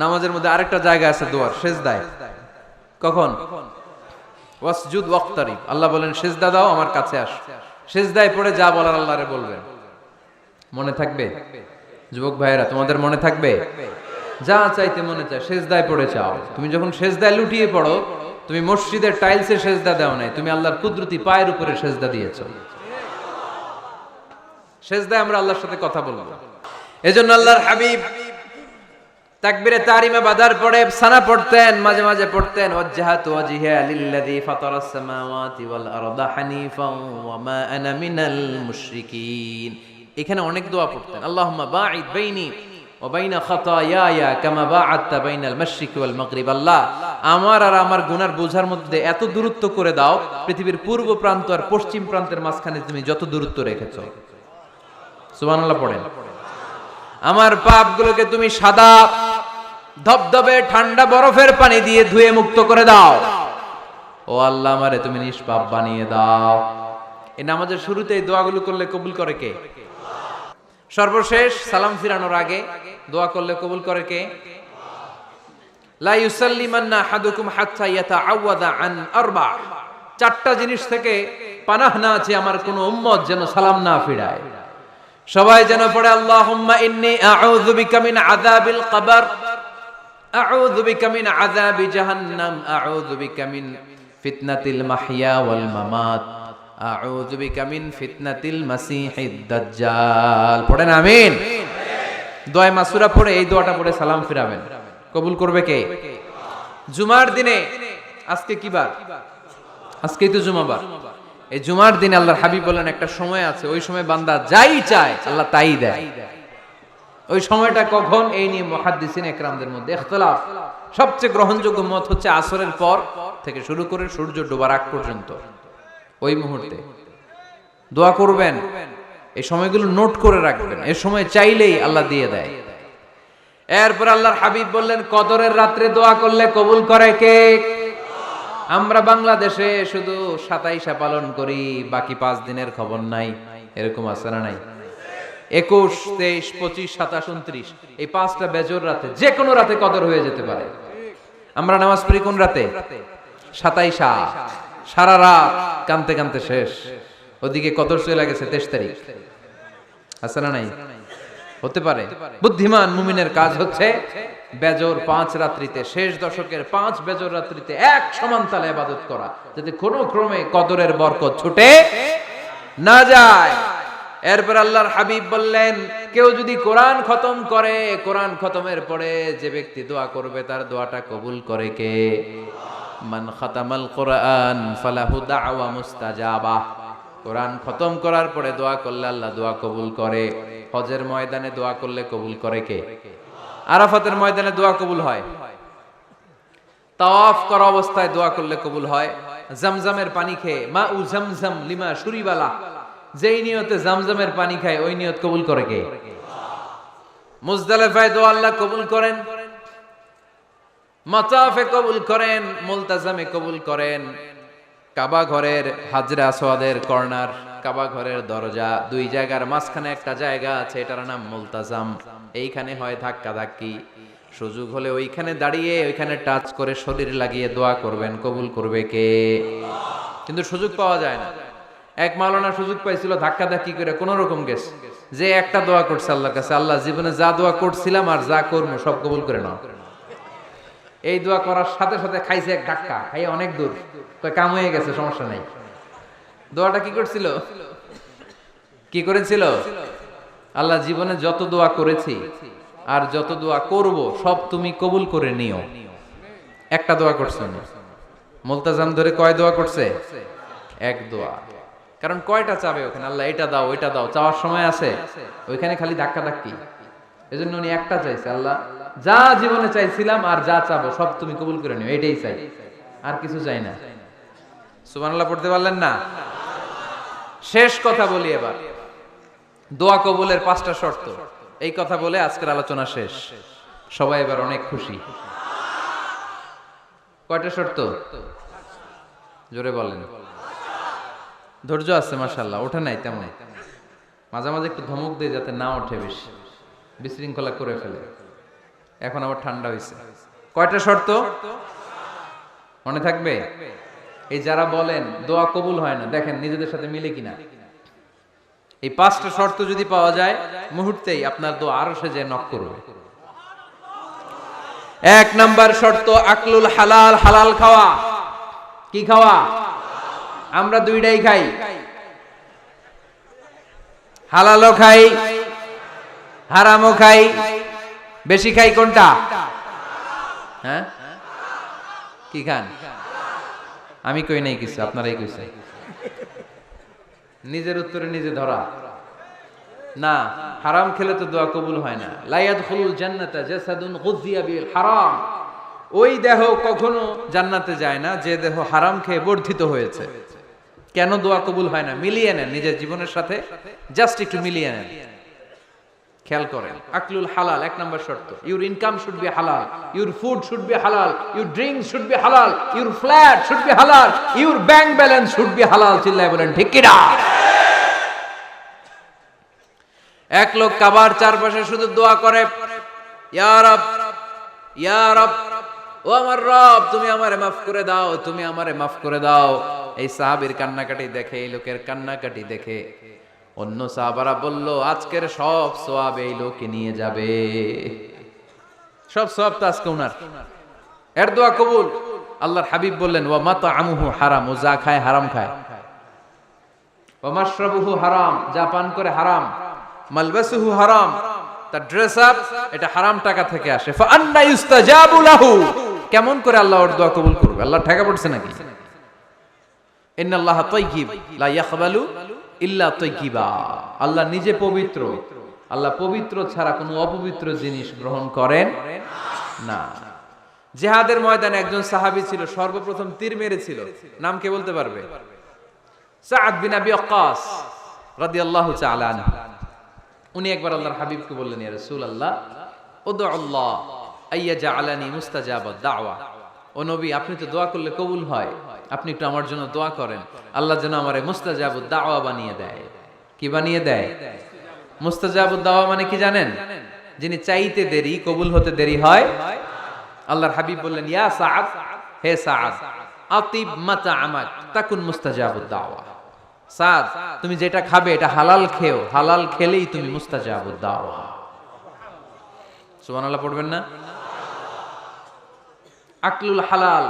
নামাজের মধ্যে আরেকটা জায়গা আছে দোয়ার, সেজদায়। কখন? ওয়াসজুদ ওয়াক্তারিব, আল্লাহ বলেন সেজদা দাও, আমার কাছে আস। সেজদায় পড়ে যা বলার আল্লাহরে বলবেন। মনে থাকবে যুবক ভাইয়েরা, তোমাদের মনে থাকবে? যা চাইতে মনে চায় সেজদায় পড়ে চাও। তুমি যখন সেজদায় লুটিয়ে পড়ো, তুমি মসজিদের টাইলসে সেজদা দাও নাই, তুমি আল্লাহর কুদরতি পায়ের উপরে সেজদা দিয়েছো। সেজদায় আমরা আল্লাহর সাথে কথা বলবো। এজন্য আল্লাহর হাবিব তাকবীরে তাহরিমা বাঁধার পরে সানা পড়তেন, মাঝে মাঝে পড়তেন ওয়াজহাতু ওয়াজহিয়া লিল্লাযী ফাতারাস সামাওয়াতি ওয়াল আরদা হানিফান ওয়া মা আনা মিনাল মুশরিকিন। এখানে অনেক দোয়া পড়তেন। আল্লাহুম্মা বাঈদ বাইনি ওয়া বাইনা খাতায়ায়া কামা বাআদতা বাইনাল মাশরিকি ওয়াল মাগরিব। আল্লাহ, আমার আর আমার গুনার বোঝার মধ্যে এত দূরত্ব করে দাও, পৃথিবীর পূর্ব প্রান্ত আর পশ্চিম প্রান্তের মাঝখানে তুমি যত দূরত্ব রেখেছো। সুবহানাল্লাহ পড়েন। আমার পাপগুলোকে তুমি সাদা ধবধবে ঠান্ডা বরফের পানি দিয়ে ধুয়ে মুক্ত করে দাও। ও আল্লাহ, আমারে তুমি নিষ্পাপ বানিয়ে দাও। এই নামাজের শুরুতে এই দোয়াগুলো করলে কবুল করে কে? সর্বশেষ সালাম ফিরানোর আগে দোয়া করলে কবুল করে কে? লা ইউসাল্লিমান্না আহাদুকুম হাত্তা ইয়াতাআওয়াযা আন আরবা। চারটা জিনিস থেকে পানাহ না আছে আমার কোন উম্মত যেন সালাম না ফিরায়। সবাই যেন পড়ে আল্লাহুম্মা ইন্নী আউযু বিকা মিন আযাবিল কবর, আউযু বিকা মিন আযাবি জাহান্নাম, আউযু বিকা মিন ফিতনাতিল মাহইয়া ওয়াল মামাত, আউযু বিকা মিন ফিতনাতিল মাসিহিদ দাজ্জাল। পড়েন আমিন। দোয়া মাসুরা পড়ে এই দোয়াটা পড়ে সালাম ফিরাবেন, কবুল করবে কে? জুমার দিনে, আজকে কি বার? আজকেই তো জুমাবার। এই জুমার দিনে আল্লাহর হাবিব বলেন একটা সময় আছে, ওই সময় বান্দা যাই চায় আল্লাহ তাই দেয়। ওই সময়টা কখন? এই নিয়ে মুহাদ্দিসিন ইকরামদের মধ্যে ইখতিলাফ। সবচেয়ে গ্রহণযোগ্য মত হচ্ছে আসরের পর থেকে শুরু করে সূর্য ডোবার আগ পর্যন্ত ওই মুহূর্তে দোয়া করবেন। এই সময়গুলো নোট করে রাখবেন, এই সময় চাইলেই আল্লাহ দিয়ে দেয়। এরপর আল্লাহর হাবিব বললেন কদরের রাত্রে দোয়া করলে কবুল করে কে? আমরা বাংলাদেশে শুধু 27 পালন করি, বাকি 5 দিনের খবর নাই। এরকম আছে না নাই? 21, 23, 25, 27, 29 এই 5টা বেজর রাতে, যে কোনো রাতে কদর হয়ে যেতে পারে। আমরা নামাজ পড়ি কোন রাতে? 27। সারা রাত কানতে কানতে শেষ, ওদিকে কদর চলে গেছে 23 তারিখ। আছে না নাই? হতে পারে। বুদ্ধিমান মুমিনের কাজ হচ্ছে বেজর 5 রাত্রিতে, শেষ দশকের 5 বেজর রাত্রিতে এক সমান তালে ইবাদত করা, যাতে কোনো ক্রমে কদরের বরকত ছুটে না যায়। এরপর আল্লাহর হাবিব বললেন কেউ যদি কোরআন খতম করে, কোরআন খতমের পরে যে ব্যক্তি দোয়া করবে তার দোয়াটা কবুল করে কে? মান খাতামাল কোরআন ফালাহু দাওয়া মুস্তাজাবা। কোরআন খতম করার পরে দোয়া করলে আল্লাহ দোয়া কবুল করে। হজের ময়দানে দোয়া করলে কবুল করে কে? আরাফাতের ময়দানে দোয়া কবুল হয়। তাওয়াফ করা অবস্থায় দোয়া করলে কবুল হয়। জামজামের পানি খেয়ে মা উ জামজাম লিমা শুরিবালা, যেই নিয়তে জামজামের পানি খায় ওই নিয়ত কবুল করে কে? মুজদালিফায় দোয়া আল্লাহ কবুল করেন, মাতাফে কবুল করেন, মুলতাজামে কবুল করেন। কাবা ঘরের হাজরে আসওয়াদের কর্নার, কাবা ঘরের দরজা, দুই জায়গার মাঝখানে একটা জায়গা আছে, এটার নাম মুলতাজাম। এইখানে হয় ধাক্কা ধাক্কি। সুযোগ হলে ওইখানে দাঁড়িয়ে ওইখানে টাচ করে শরীর লাগিয়ে দোয়া করবেন, কবুল করবে কে? কিন্তু সুযোগ পাওয়া যায় না। এক মাওলানা সুযোগ পাইছিল ধাক্কা ধাক্কি করে কোন রকম গেছে, যে একটা দোয়া করছে আল্লাহর কাছে, আল্লাহ জীবনে যা দোয়া করছিলাম আর যা করবো সব কবুল করে নাও। এই দোয়া করার সাথে সাথে খাইছে এক ধাক্কা, খাইয়ে অনেক দূর, তো কাম হয়ে গেছে, সমস্যা নাই। দোয়াটা কি করছিল? কি করেছিল? আল্লাহ জীবনে যত দোয়া করেছি আর যত দোয়া করব সব তুমি কবুল করে নিও। একটা দোয়া করছে না। মুলতাজাম ধরে কয় দোয়া করছে? এক দোয়া। কারণ কয়টা চাবে ওখানে? আল্লাহ এটা দাও ওইটা দাও, চাওয়ার সময় আছে? ওইখানে খালি ধাক্কা ধাক্কি। এজন্য উনি একটা চাইছে, আল্লাহ যা জীবনে চাইছিলাম আর যা চাবো সব তুমি কবুল করে নিও, এটাই চাই, আর কিছু চাই না। সুবহানাল্লাহ পড়তে পারলেন না? শেষ কথা বলি এবার, দোয়া কবুলের 5টা শর্ত। এই কথা বলে আজকের আলোচনা শেষ। সবাই এবার অনেক খুশি। কয়টা শর্ত? জোরে বলেন। ধৈর্য আছে মাশাআল্লাহ, ওঠে নাই তেমন। মাঝে মাঝে একটু ধমক দিয়ে যাতে না ওঠে, বেশি বিশৃঙ্খলা করে ফেলে। এখন আবার ঠান্ডা হয়েছে। কয়টা শর্ত মনে থাকবে? এই যারা বলেন দোয়া কবুল হয় না, দেখেন নিজেদের সাথে মিলে কিনা। এই 5টা শর্ত যদি পাওয়া যায়, মুহূর্তেই আপনার দোয়া আরশে যে নক করবে। 1 নাম্বার শর্ত আকলুল হালাল, হালাল খাওয়া। কি খাওয়া? আমরা দুইটাই খাই, হালালও খাই হারামও খাই। বেশি খাই কোনটা? হ্যাঁ, কি খান? আমি কই নাই কিছু, আপনারাই কইছেন। নিজের উত্তরে নিজে ধরা না। হারাম খেলে তো দোয়া কবুল হয় না। লা ইয়াদখুলুল জান্নাতা জাসাদুন গুযিয়া বিল হারাম। ওই দেহ কখনো জান্নাতে যায় না যে দেহ হারাম খেয়ে বর্ধিত হয়েছে। কেন দোয়া কবুল হয় না? মিলিয়ে নেন নিজের জীবনের সাথে, জাস্ট একটু মিলিয়ে নেন, খেয়াল করেন। আকলুল হালাল 1 নাম্বার শর্ত। ইউর ইনকাম শুড বি হালাল, ইউর ফুড শুড বি হালাল, ইউর ড্রিঙ্ক শুড বি হালাল, ইউর ফ্ল্যাট শুড বি হালাল, your bank balance should be হালাল। চিল্লায় বলেন ঠিক কি না? এক লোক কাবার চারপাশে শুধু দোয়া করে, ইয়া রব, ইয়া রব, ও আমার রব, তুমি আমারে মাফ করে দাও, তুমি আমারে মাফ করে দাও। এই সাহাবীর কান্নাকাটি দেখে, এই লোকের কান্নাকাটি দেখে অন্য সাহাবারা বলল, আজকের সব সওয়াব এই লোকে নিয়ে যাবে। সব সওয়াব তো আজকে উনার। এর দোয়া কবুল। আল্লাহর হাবিব বললেন, ওয়া মাতআমুহু হারাম, ও যা খায় হারাম খায়। ওয়া মাশরাবুহু হারাম, যা পান করে হারাম। মালবাসুহু হারাম, তার ড্রেস আপ এটা হারাম টাকা থেকে আসে। ফা আন্না ইউস্তাজাবু লাহু, কেমন করে আল্লাহ ওর দোয়া কবুল করবে? আল্লাহ ঠেকা পড়ছে নাকি? ইন্নাল্লাহা তাইয়্যিব লা ইয়াকবালু ইল্লা তাইয়্যিবা। আল্লাহ নিজে পবিত্র, আল্লাহ পবিত্র ছাড়া কোনো অপবিত্র জিনিস গ্রহণ করেন না। জিহাদের ময়দানে একজন সাহাবী ছিল, সর্বপ্রথম তীর মেরেছিল। নাম কে বলতে পারবে? সাআদ বিন আবি ওয়াক্কাস রাদিয়াল্লাহু তাআলা আনহু। উনি একবার আল্লাহর হাবিবকে বললেন, ইয়া রাসূলুল্লাহ, উদউ আল্লাহ আইয়াজআলানি মুস্তাজাবাদ দাওয়া। ও নবী, আপনি তো দোয়া করলে কবুল হয়, আপনি একটু আমার জন্য দোয়া করেন, আল্লাহ যেন আমারে মুস্তাজাবুদ দাওয়া বানিয়ে দেয়। কি বানিয়ে দেয়? মুস্তাজাবুদ দাওয়া মানে কি জানেন? যিনি চাইতে দেরি, কবুল হতে দেরি হয়। আল্লাহর হাবিব বললেন, ইয়া সাআদ, হে সাআদ, আতিব মাতআমাক তাকুন মুস্তাজাবুদ দাওয়া। সাদ, তুমি যেটা খাবে এটা হালাল খেও, হালাল খেলেই তুমি মুস্তাজাবুদ দাওয়া। সুবহানাল্লাহ পড়বেন না? আকলুল হালাল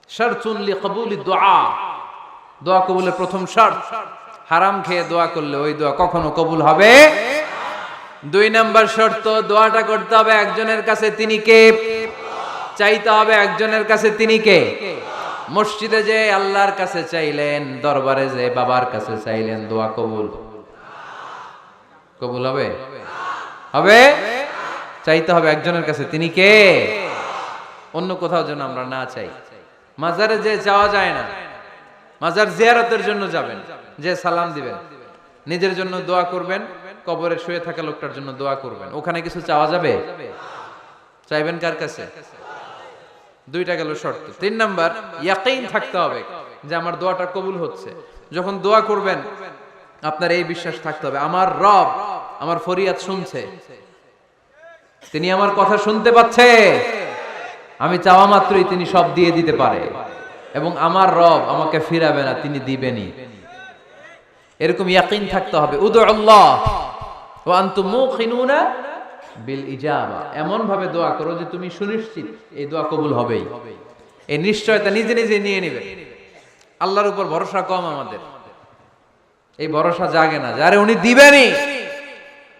শারতুন লিকবুলিদ দুআ, দোয়া কবুলের প্রথম শর্ত। হারাম খেয়ে দোয়া করলে ওই দোয়া কখনো কবুল হবে। 2 নাম্বার শর্ত, দোয়াটা করতে হবে একজনের কাছে, তিনি কে? চাইতে হবে একজনের কাছে, তিনি কে? মসজিদে যে আল্লাহর কাছে চাইলেন, দরবারে যে বাবার কাছে চাইলেন, দোয়া কবুল কবুল হবে? হবে? চাইতে হবে একজনের কাছে, তিনি কে? অন্য কোথাও যেন আমরা না চাই। মাজারে যে যাওয়া যায় না, মাজার জিয়ারতের জন্য যাবেন, যে সালাম দিবেন, নিজের জন্য দোয়া করবেন, কবরে শুয়ে থাকা লোকটার জন্য দোয়া করবেন। ওখানে কিছু চাওয়া যাবে? চাইবেন কার কাছে? 2টা গেল শর্ত। 3 নাম্বার, ইয়াকিন থাকতে হবে যে আমার দোয়াটা কবুল হচ্ছে। যখন দোয়া করবেন আপনার এই বিশ্বাস থাকতে হবে, আমার রব আমার ফরিয়াদ শুনছে, তিনি আমার কথা শুনতে পাচ্ছে, আমি চাওয়া মাত্রই তিনি সব দিয়ে দিতে পারে, এবং আমার রব আমাকে ফিরাবে না, তিনি দিবেনই। এরকম ইয়াকিন থাকতে হবে। উদু আল্লাহ ওয়া আনতুম মুকিনুনা বিল ইজাবা, এমন ভাবে দোয়া করো যে তুমি সুনিশ্চিত এই দোয়া কবুল হবেই। এই নিশ্চয়তা নিজে নিজে নিয়ে নেবে। আল্লাহর উপর ভরসা কম আমাদের, এই ভরসা জাগে না যারে উনি দিবেনই,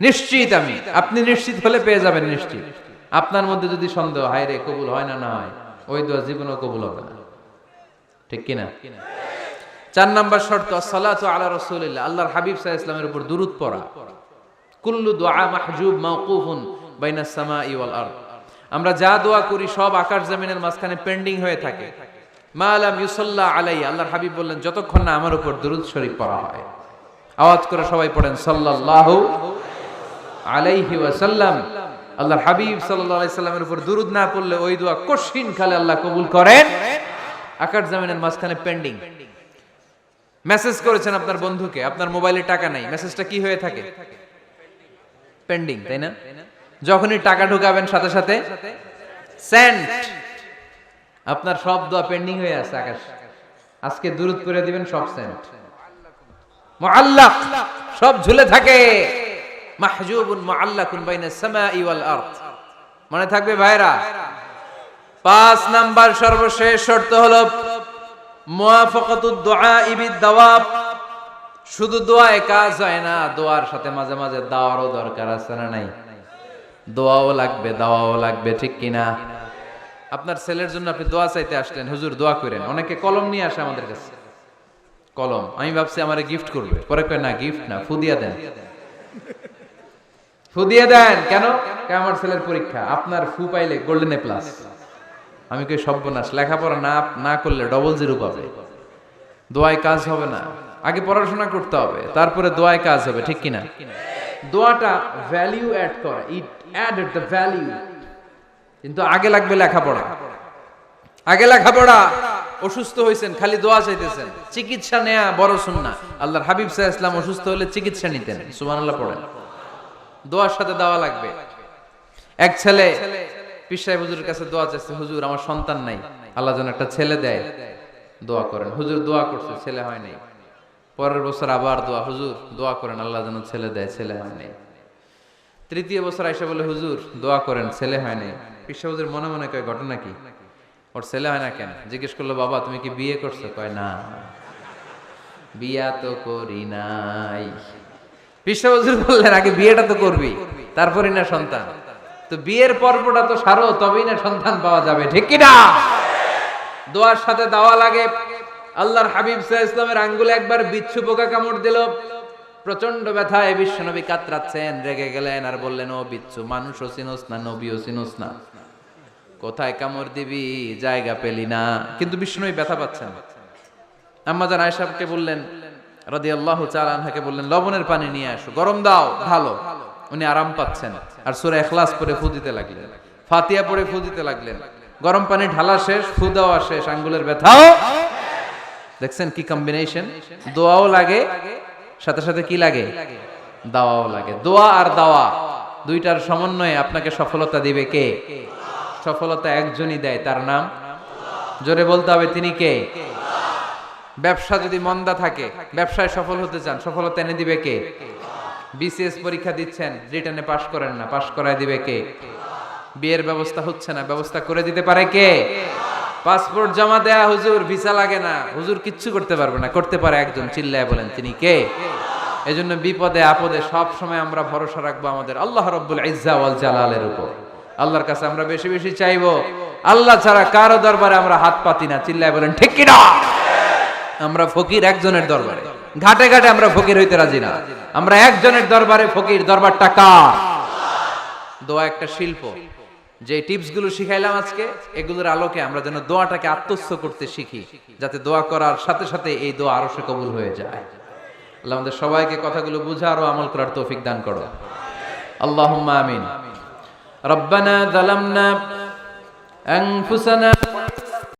নিশ্চিত আমি। আপনি নিশ্চিত হলে পেয়ে যাবেন নিশ্চিত। আপনার মধ্যে যদি সন্দেহ, হায় রে কবুল হয় না, না হয়, ওই দোয়া জীবনেও কবুল হবে না। ঠিক কিনা? 4 নাম্বার শর্ত, আসসালাতু আলা রাসূলিল্লাহ, আল্লাহর হাবিব সাল্লাল্লাহু আলাইহি ওয়াসাল্লামের উপর দুরূদ পড়া। কুল্লু দুআ মাহজুব মাওকুফুন বাইনাস সামাই ওয়াল আরদ, আমরা যা দোয়া করি সব আকাশ জমিনের মাঝখানে পেন্ডিং হয়ে থাকে। মা লাম ইউসাল্লা আলাইহি, আল্লাহর হাবিব বললেন যতক্ষণ না আমার উপর দুরূদ শরীফ পড়া হয়। আওয়াজ করে সবাই পড়েন সাল্লাল্লাহু আলাইহি ওয়াসাল্লাম। আল্লাহর হাবিব সাল্লাল্লাহু আলাইহি সাল্লামের উপর দুরূদ না পড়লে ওই দোয়া কঠিন কালে আল্লাহ কবুল করেন। আকাশ জমিনের মাঝখানে পেন্ডিং। মেসেজ করেছেন আপনার বন্ধুকে, আপনার মোবাইলে টাকা নাই, মেসেজটা কি হয়ে থাকে? পেন্ডিং, তাই না? যখনই টাকা ঢুকাবেন সাথে সাথে সেন্ট, আপনার সব দোয়া পেন্ডিং হয়ে আছে আকাশ। আজকে দুরূদ করে দিবেন, সব সেন্ট মুআল্লাক, সব ঝুলে থাকে। মাহজুবুন মুআল্লাকুন বাইনাস সামাই ওয়াল আরদ। মনে থাকবে ভাইরা। 5 নাম্বার সর্বশেষ শর্ত হলো মুওয়াফাকাতুদ দুআই বিদ-দাওয়াব। শুধু দোয়ায় কাজ হয় না, দোয়ার সাথে মাঝে মাঝে দাওয়ারও দরকার আছে না নাই? দোয়াও লাগবে, দাওয়াও লাগবে, ঠিক কিনা? আপনার ছেলের জন্য আপনি দোয়া চাইতে আসলেন, হুজুর দোয়া করেন। অনেকে কলম নিয়ে আসে আমাদের কাছে, কলম। আমি ভাবছি আমারে গিফট করবে, পরে কয় না, গিফট না, ফু দিয়া দেন। ফু দিয়ে দেন কেন? আমার ছেলের পরীক্ষা, আপনার ফু পাইলে গোল্ডেন এ প্লাস। আমি কই সর্বনাশ, লেখাপড়া না করলে ডবল জিরো পাবে, দোয়ায় কাজ হবে না। আগে পড়াশোনা করতে হবে, তারপরে দোয়ায় কাজ হবে, ঠিক কিনা? দোয়াটা ভ্যালু অ্যাড করে, ইট অ্যাডেড দ্য ভ্যালু। কিন্তু আগে লাগবে লেখাপড়া, আগে লেখাপড়া। অসুস্থ হয়েছেন, খালি দোয়া চাইতেছেন, চিকিৎসা নেয়া বড় সুন্নাহ। আল্লাহর হাবিব সাল্লাল্লাহু আলাইহি ওয়াসাল্লাম অসুস্থ হলে চিকিৎসা নিতেন, সুবহানাল্লাহ পড়েন। দোয়ার সাথে দাওয়া লাগবে। এক ছেলে পীর সাহেব হুজুরের কাছে দোয়া চাইছে, হুজুর আমার সন্তান নাই, আল্লাহ যেন একটা ছেলে দেয়, দোয়া করেন। হুজুর দোয়া করছে, ছেলে হয় নাই। পরের বছর আবার দোয়া, হুজুর দোয়া করেন আল্লাহ যেন ছেলে দেয়, ছেলে হয় নাই। তৃতীয় বছর আইসা বলে, হুজুর দোয়া করেন, ছেলে হয় নাই। পীর সাহেব হুজুর মনে মনে কয়, ঘটনা কি? ওর ছেলে হয় না কেন? জিজ্ঞেস করলো, বাবা তুমি কি বিয়ে করছো? কয় না, বিয়া তো করি নাই। পীর সাহেব হুজুর বললেন, আগে বিয়েটা তো করবি, তারপরই না সন্তান। তো বিয়ের পর্বটা তো সারো, তবেই না সন্তান পাওয়া যাবে, ঠিক কি না? দোয়ার সাথে দাওয়া লাগে। আল্লাহর হাবিব সাল্লাল্লাহু আলাইহি ওয়াসাল্লামের আঙ্গুলে একবার বিচ্ছু পোকা কামড় দিল, প্রচন্ড ব্যথায় বিশ্বনবী কাতরাচ্ছেন, রেগে গেলেন আর বললেন, ও বিচ্ছু, মানুষও চিনোস না, নবীও চিনোস না, কোথায় কামড় দিবি, জায়গা পেলি না। কিন্তু বিশ্বনবী ব্যথা পাচ্ছেন। আম্মা জান আয়েশাকে বললেন রাদিয়াল্লাহু তাআলা আনহাকে বললেন, লবণের পানি নিয়ে আসো, গরম দাও, ঢালো। উনি আরাম পাচ্ছেন আর সূরা ইখলাস পড়ে ফু দিতে লাগলেন, ফাতিহা পড়ে ফু দিতে লাগলেন। গরম পানি ঢালা শেষ, ফু দেওয়া শেষ, আঙ্গুলের ব্যথাও। দেখছেন কি কম্বিনেশন? দোয়াও লাগে, সাথে সাথে কি লাগে? দাওয়াও লাগে। দোয়া আর দাওয়া দুইটার সমন্বয়ে আপনাকে সফলতা দিবে কে? সফলতা একজনই দেয়, তার নাম, জোরে বলতে হবে, তিনি কে? ব্যবসা যদি মন্দা থাকে, ব্যবসায় সফল হতে চান, সফলতা এনে দিবে কে? বিসিএস পরীক্ষা দিচ্ছেন, রিটেনে পাশ করেন না, পাশ করায় দিবে কে? বিয়ের ব্যবস্থা হচ্ছে না, ব্যবস্থা করে দিতে পারে কে? পাসপোর্ট জমা দেয়া, হুজুর ভিসা লাগে না, হুজুর কিচ্ছু করতে পারবে না, করতে পারে একজন, চিল্লায় বলেন তিনি কে? এজন্য বিপদে আপদে সব সময় আমরা ভরসা রাখবো আমাদের আল্লাহ রাব্বুল ইজ্জা ওয়াল জালালের উপর। আল্লাহর কাছে আমরা বেশি বেশি চাইবো। আল্লাহ ছাড়া কারো দরবারে আমরা হাত পাতি না, চিল্লায় বলেন ঠিক কি না? আমরা ফকির একজনের দরবারে, ঘাটে ঘাটে আমরা ফকির হইতে রাজি না, আমরা একজনের দরবারে ফকির। দরবারটা কার? দোয়া একটা শিল্প। যে টিপস গুলো শিখাইলাম আজকে, এগুলোর আলোকে আমরা যেন দোয়াটাকে আত্মস্থ করতে শিখি, যাতে দোয়া করার সাথে সাথে এই দোয়া আরো সে কবুল হয়ে যায়। আল্লাহ আমাদের সবাইকে কথাগুলো বুঝার ও আমল করার তৌফিক দান করো, আল্লাহুম্মা আমিন। রব্বানা যালামনা আনফুসানা